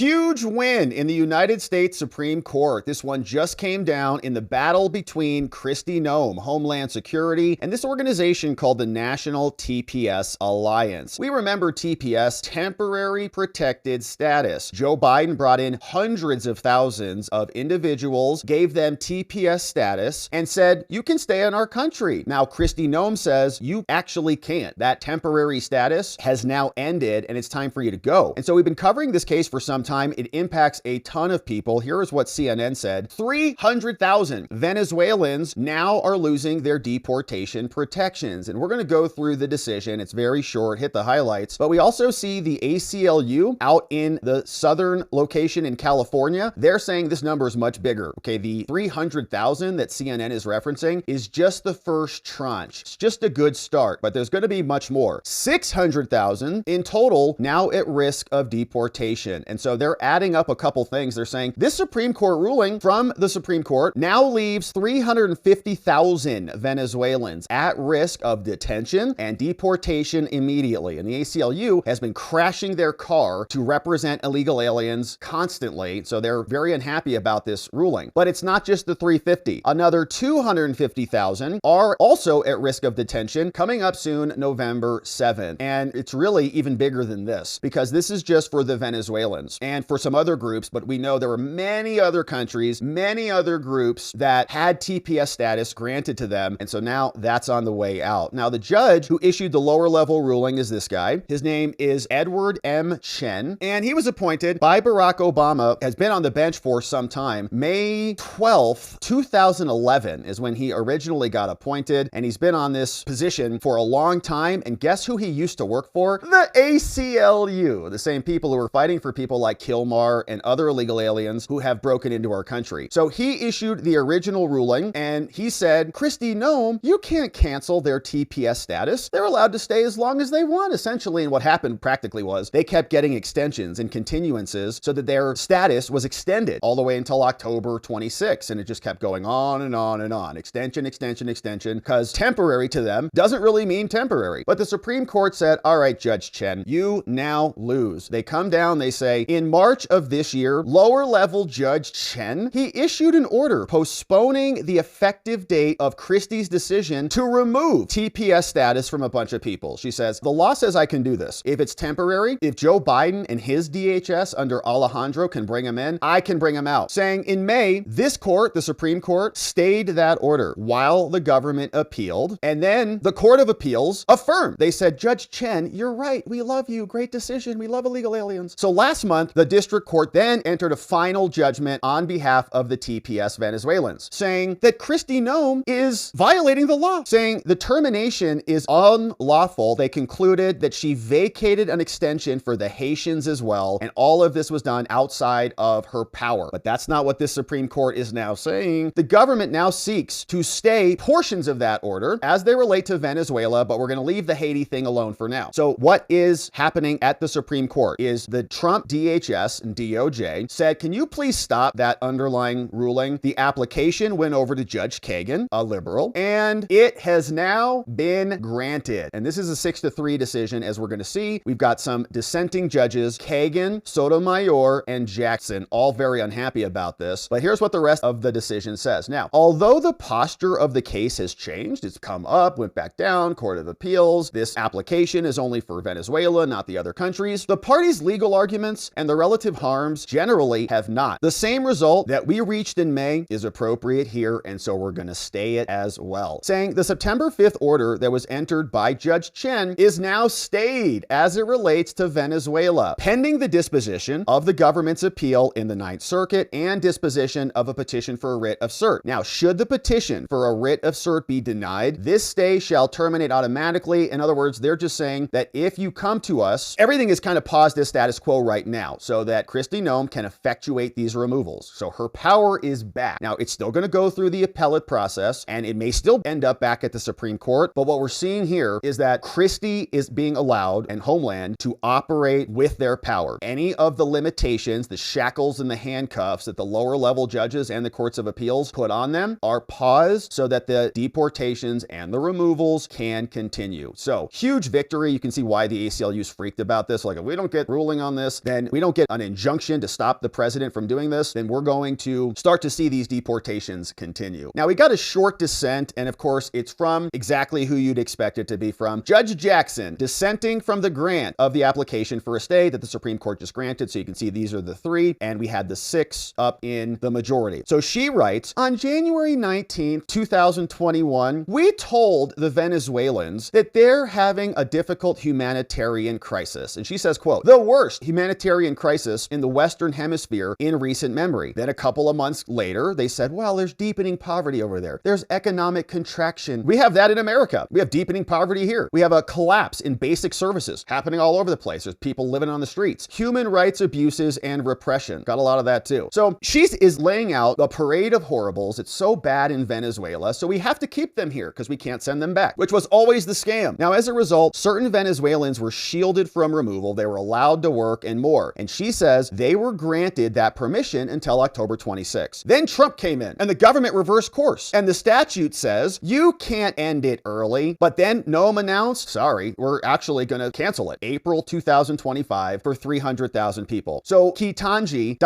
Huge win in the United States Supreme Court. This one just came down in the battle between Kristi Noem, Homeland Security, and this organization called the National TPS Alliance. We remember TPS, temporary protected status. Joe Biden brought in hundreds of thousands of individuals, gave them TPS status, and said, you can stay in our country. Now, Kristi Noem says you actually can't. That temporary status has now ended and it's time for you to go. And so we've been covering this case for some time. It impacts a ton of people. Here is what CNN said. 300,000 Venezuelans now are losing their deportation protections. And we're going to go through the decision. It's very short, hit the highlights. But we also see the ACLU out in the southern location in California. They're saying this number is much bigger. Okay, the 300,000 that CNN is referencing is just the first tranche. It's just a good start, but there's going to be much more. 600,000 in total now at risk of deportation. And so they're adding up a couple things. They're saying this Supreme Court ruling from the Supreme Court now leaves 350,000 Venezuelans at risk of detention and deportation immediately. And the ACLU has been crashing their car to represent illegal aliens constantly. So they're very unhappy about this ruling. But it's not just the 350. Another 250,000 are also at risk of detention coming up soon, November 7th. And it's really even bigger than this because this is just for the Venezuelans and for some other groups. But we know there were many other countries, many other groups that had TPS status granted to them. And so now that's on the way out. Now, the judge who issued the lower level ruling is this guy. His name is Edward M. Chen, and he was appointed by Barack Obama, has been on the bench for some time. May 12th, 2011 is when he originally got appointed, and he's been on this position for a long time. And guess who he used to work for? The ACLU, the same people who were fighting for people like Kilmar and other illegal aliens who have broken into our country. So he issued the original ruling, and he said, Kristi Noem, you can't cancel their TPS status. They're allowed to stay as long as they want, essentially. And what happened practically was they kept getting extensions and continuances so that their status was extended all the way until October 26th. And it just kept going on and on and on. Extension, extension, extension, because temporary to them doesn't really mean temporary. But the Supreme Court said, all right, Judge Chen, you now lose. They come down, they say, in March of this year, lower level Judge Chen, he issued an order postponing the effective date of Kristi's decision to remove TPS status from a bunch of people. She says, the law says I can do this. If it's temporary, if Joe Biden and his DHS under Alejandro can bring him in, I can bring him out. Saying in May, this court, the Supreme Court, stayed that order while the government appealed. And then the Court of Appeals affirmed. They said, Judge Chen, you're right. We love you. Great decision. We love illegal aliens. So last month, the district court then entered a final judgment on behalf of the TPS Venezuelans, saying that Kristi Noem is violating the law, saying the termination is unlawful. They concluded that she vacated an extension for the Haitians as well, and all of this was done outside of her power. But that's not what this Supreme Court is now saying. The government now seeks to stay portions of that order as they relate to Venezuela, but we're going to leave the Haiti thing alone for now. So what is happening at the Supreme Court is the Trump DHS and DOJ said, can you please stop that underlying ruling? The application went over to Judge Kagan, a liberal, and it has now been granted. And this is a 6-3 decision, as we're going to see. We've got some dissenting judges, Kagan, Sotomayor, and Jackson, all very unhappy about this. But here's what the rest of the decision says. Now, although the posture of the case has changed, it's come up, went back down, Court of Appeals, this application is only for Venezuela, not the other countries, the parties' legal arguments and the relative harms generally have not. The same result that we reached in May is appropriate here, and so we're going to stay it as well. Saying the September 5th order that was entered by Judge Chen is now stayed as it relates to Venezuela, pending the disposition of the government's appeal in the Ninth Circuit and disposition of a petition for a writ of cert. Now, should the petition for a writ of cert be denied, this stay shall terminate automatically. In other words, they're just saying that if you come to us, everything is kind of paused as status quo right now so that Kristi Noem can effectuate these removals. So her power is back. Now, it's still going to go through the appellate process and it may still end up back at the Supreme Court. But what we're seeing here is that Kristi is being allowed and Homeland to operate with their power. Any of the limitations, the shackles and the handcuffs that the lower level judges and the courts of appeals put on them are paused so that the deportations and the removals can continue. So huge victory. You can see why the ACLU is freaked about this. Like, if we don't get ruling on this, then we don't don't get an injunction to stop the president from doing this, then we're going to start to see these deportations continue. Now, we got a short dissent, and of course, it's from exactly who you'd expect it to be from. Judge Jackson dissenting from the grant of the application for a stay that the Supreme Court just granted. So you can see these are the 3, and we had the 6 up in the majority. So she writes, on January 19th, 2021, we told the Venezuelans that they're having a difficult humanitarian crisis. And she says, quote, the worst humanitarian crisis in the Western Hemisphere in recent memory. Then a couple of months later, they said, well, there's deepening poverty over there. There's economic contraction. We have that in America. We have deepening poverty here. We have a collapse in basic services happening all over the place. There's people living on the streets. Human rights abuses and repression. Got a lot of that too. So she is laying out a parade of horribles. It's so bad in Venezuela. So we have to keep them here because we can't send them back, which was always the scam. Now, as a result, certain Venezuelans were shielded from removal. They were allowed to work and more. And she says they were granted that permission until October 26. Then Trump came in and the government reversed course. And the statute says you can't end it early. But then Noem announced, sorry, we're actually going to cancel it. April 2025 for 300,000 people. So Ketanji, ...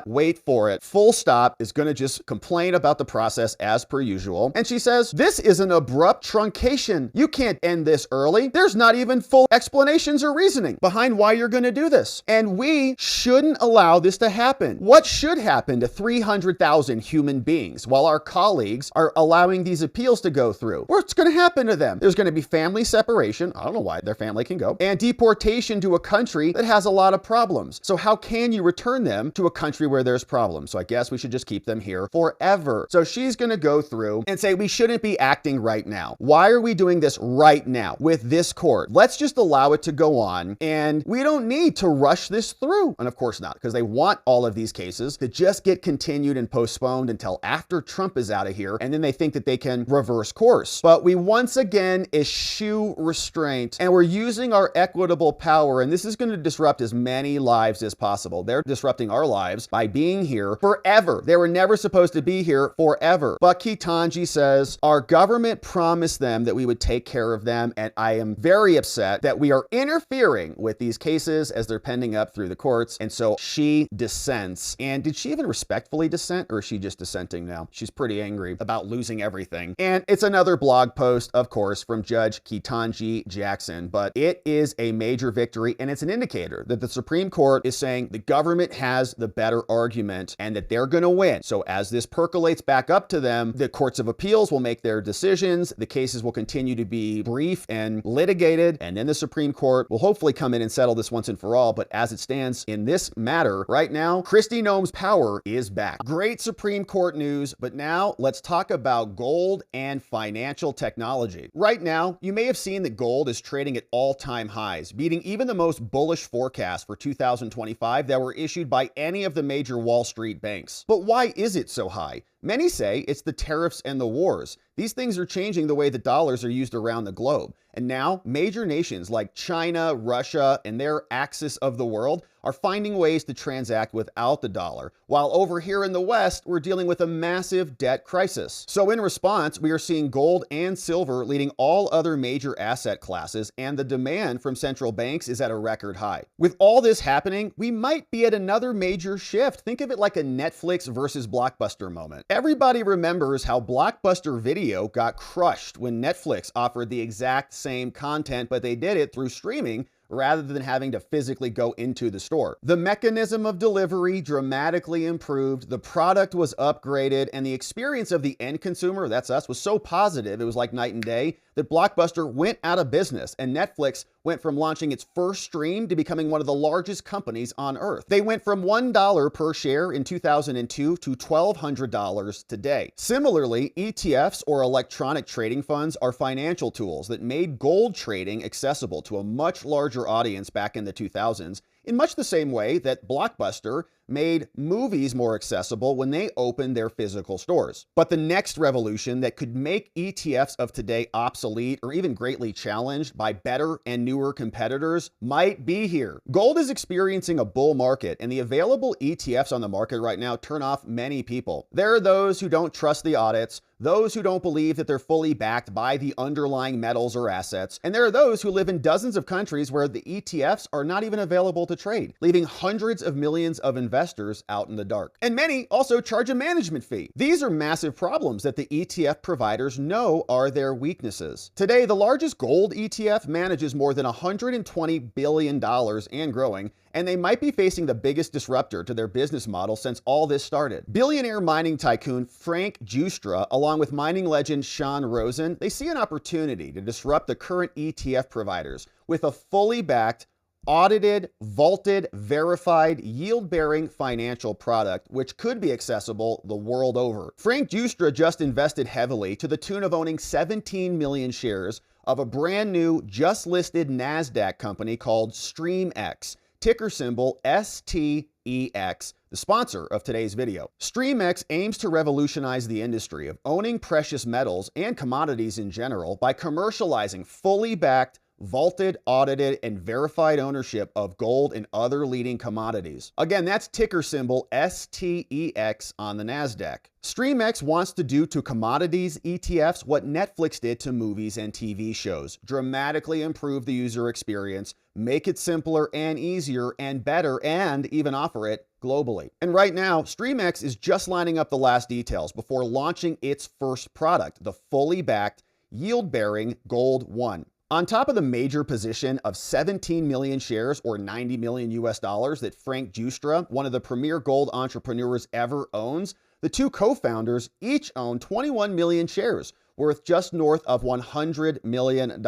wait for it, full stop, is going to just complain about the process as per usual. And she says, this is an abrupt truncation. You can't end this early. There's not even full explanations or reasoning behind why you're going to do this. And we shouldn't allow this to happen. What should happen to 300,000 human beings while our colleagues are allowing these appeals to go through? What's going to happen to them? There's going to be family separation. I don't know why their family can go. And deportation to a country that has a lot of problems. So how can you return them to a country where there's problems? So I guess we should just keep them here forever. So she's going to go through and say we shouldn't be acting right now. Why are we doing this right now with this court? Let's just allow it to go on, and we don't need to rush this through. And of course not, because they want all of these cases to just get continued and postponed until after Trump is out of here, and then they think that they can reverse course. But we once again eschew restraint, and we're using our equitable power, and this is going to disrupt as many lives as possible. They're disrupting our lives by being here forever. They were never supposed to be here forever. But Ketanji says, our government promised them that we would take care of them, and I am very upset that we are interfering with these cases as they're pending up through the courts. And so she dissents. And did she even respectfully dissent, or is she just dissenting now? She's pretty angry about losing everything. And it's another blog post, of course, from Judge Ketanji Jackson, but it is a major victory, and it's an indicator that the Supreme Court is saying the government has the better argument and that they're going to win. So as this percolates back up to them, the courts of appeals will make their decisions. The cases will continue to be brief and litigated, and then the Supreme Court will hopefully come in and settle this once and for all. But as it stands in this matter right now, Kristi Noem's power is back. Great Supreme Court news, but now let's talk about gold and financial technology. Right now, you may have seen that gold is trading at all-time highs, beating even the most bullish forecasts for 2025 that were issued by any of the major Wall Street banks. But why is it so high? Many say it's the tariffs and the wars. These things are changing the way that dollars are used around the globe. And now major nations like China, Russia, and their axis of the world are finding ways to transact without the dollar, while over here in the West, we're dealing with a massive debt crisis. So in response, we are seeing gold and silver leading all other major asset classes, and the demand from central banks is at a record high. With all this happening, we might be at another major shift. Think of it like a Netflix versus Blockbuster moment. Everybody remembers how Blockbuster Video got crushed when Netflix offered the exact same content, but they did it through streaming rather than having to physically go into the store. The mechanism of delivery dramatically improved, the product was upgraded, and the experience of the end consumer, that's us, was so positive, it was like night and day, that Blockbuster went out of business, and Netflix went from launching its first stream to becoming one of the largest companies on earth. They went from $1 per share in 2002 to $1,200 today. Similarly, ETFs, or electronic trading funds, are financial tools that made gold trading accessible to a much larger audience back in the 2000s, in much the same way that Blockbuster made movies more accessible when they opened their physical stores. But the next revolution that could make ETFs of today obsolete or even greatly challenged by better and newer competitors might be here. Gold is experiencing a bull market, and the available ETFs on the market right now turn off many people. There are those who don't trust the audits, those who don't believe that they're fully backed by the underlying metals or assets, and there are those who live in dozens of countries where the ETFs are not even available to to trade, leaving hundreds of millions of investors out in the dark. And many also charge a management fee. These are massive problems that the ETF providers know are their weaknesses. Today, the largest gold ETF manages more than $120 billion and growing, and they might be facing the biggest disruptor to their business model since all this started. Billionaire mining tycoon Frank Giustra, along with mining legend Sean Rosen, they see an opportunity to disrupt the current ETF providers with a fully backed, audited, vaulted, verified, yield-bearing financial product, which could be accessible the world over. Frank Giustra just invested heavily to the tune of owning 17 million shares of a brand new, just listed NASDAQ company called StreamX, ticker symbol STEX, the sponsor of today's video. StreamX aims to revolutionize the industry of owning precious metals and commodities in general by commercializing fully backed, vaulted, audited, and verified ownership of gold and other leading commodities. Again, that's ticker symbol STEX on the NASDAQ. StreamX wants to do to commodities ETFs what Netflix did to movies and TV shows: dramatically improve the user experience, make it simpler and easier and better, and even offer it globally. And right now, StreamX is just lining up the last details before launching its first product, the fully backed, yield-bearing Gold One. On top of the major position of 17 million shares or $90 million that Frank Giustra, one of the premier gold entrepreneurs ever, owns, the two co-founders each own 21 million shares worth just north of $100 million.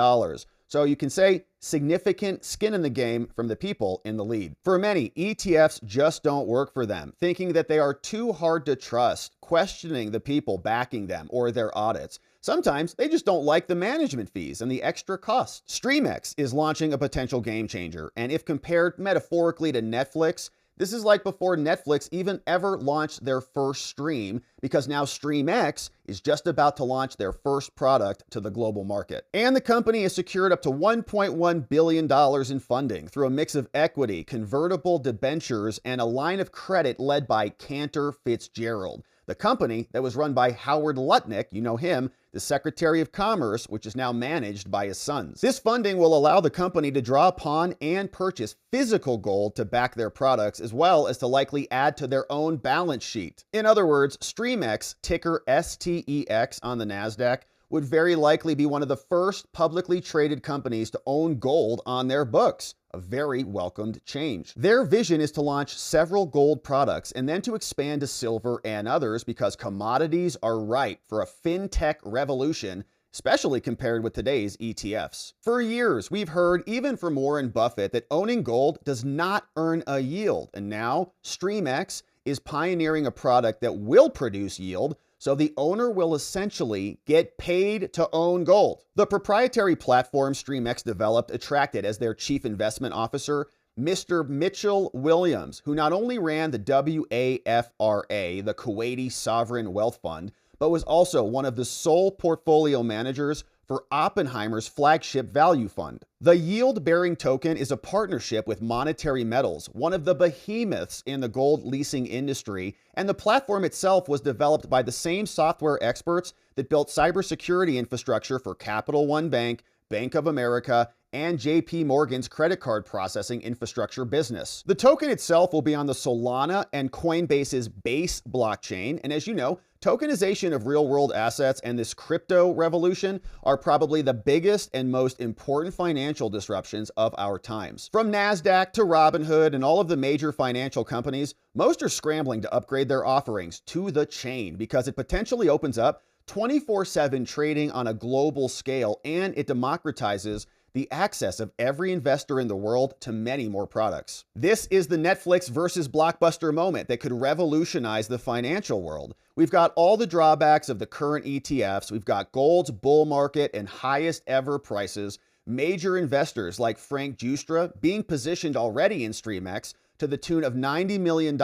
So you can say significant skin in the game from the people in the lead. For many, ETFs just don't work for them, thinking that they are too hard to trust, questioning the people backing them or their audits. Sometimes they just don't like the management fees and the extra costs. StreamX is launching a potential game changer, and if compared metaphorically to Netflix, this is like before Netflix even ever launched their first stream, because now StreamX is just about to launch their first product to the global market. And the company has secured up to $1.1 billion in funding through a mix of equity, convertible debentures, and a line of credit led by Cantor Fitzgerald, the company that was run by Howard Lutnick, you know him, the Secretary of Commerce, which is now managed by his sons. This funding will allow the company to draw upon and purchase physical gold to back their products, as well as to likely add to their own balance sheet. In other words, StreamX, ticker STEX on the NASDAQ, would very likely be one of the first publicly traded companies to own gold on their books. A very welcomed change. Their vision is to launch several gold products and then to expand to silver and others, because commodities are ripe for a fintech revolution, especially compared with today's ETFs. For years, we've heard, even from Warren Buffett, that owning gold does not earn a yield. And now StreamX is pioneering a product that will produce yield, so the owner will essentially get paid to own gold. The proprietary platform StreamX developed attracted as their chief investment officer Mr. Mitchell Williams, who not only ran the WAFRA, the Kuwaiti Sovereign Wealth Fund, but was also one of the sole portfolio managers for Oppenheimer's flagship value fund. The yield-bearing token is a partnership with Monetary Metals, one of the behemoths in the gold leasing industry, and the platform itself was developed by the same software experts that built cybersecurity infrastructure for Capital One Bank, Bank of America, and JP Morgan's credit card processing infrastructure business. The token itself will be on the Solana and Coinbase's Base blockchain, and as you know, tokenization of real-world assets and this crypto revolution are probably the biggest and most important financial disruptions of our times. From NASDAQ to Robinhood and all of the major financial companies, most are scrambling to upgrade their offerings to the chain because it potentially opens up 24/7 trading on a global scale, and it democratizes the access of every investor in the world to many more products. This is the Netflix versus Blockbuster moment that could revolutionize the financial world. We've got all the drawbacks of the current ETFs. We've got gold's bull market and highest ever prices, major investors like Frank Giustra being positioned already in StreamX to the tune of $90 million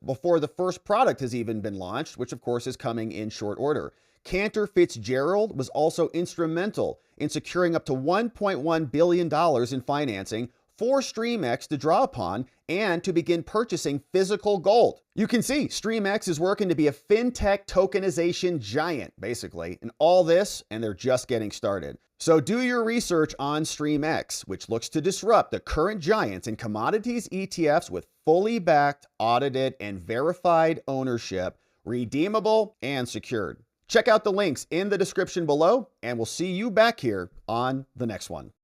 before the first product has even been launched, which of course is coming in short order. Cantor Fitzgerald was also instrumental in securing up to $1.1 billion in financing for StreamX to draw upon and to begin purchasing physical gold. You can see StreamX is working to be a fintech tokenization giant, basically, and all this, and they're just getting started. So do your research on StreamX, which looks to disrupt the current giants in commodities ETFs with fully backed, audited, and verified ownership, redeemable and secured. Check out the links in the description below, and we'll see you back here on the next one.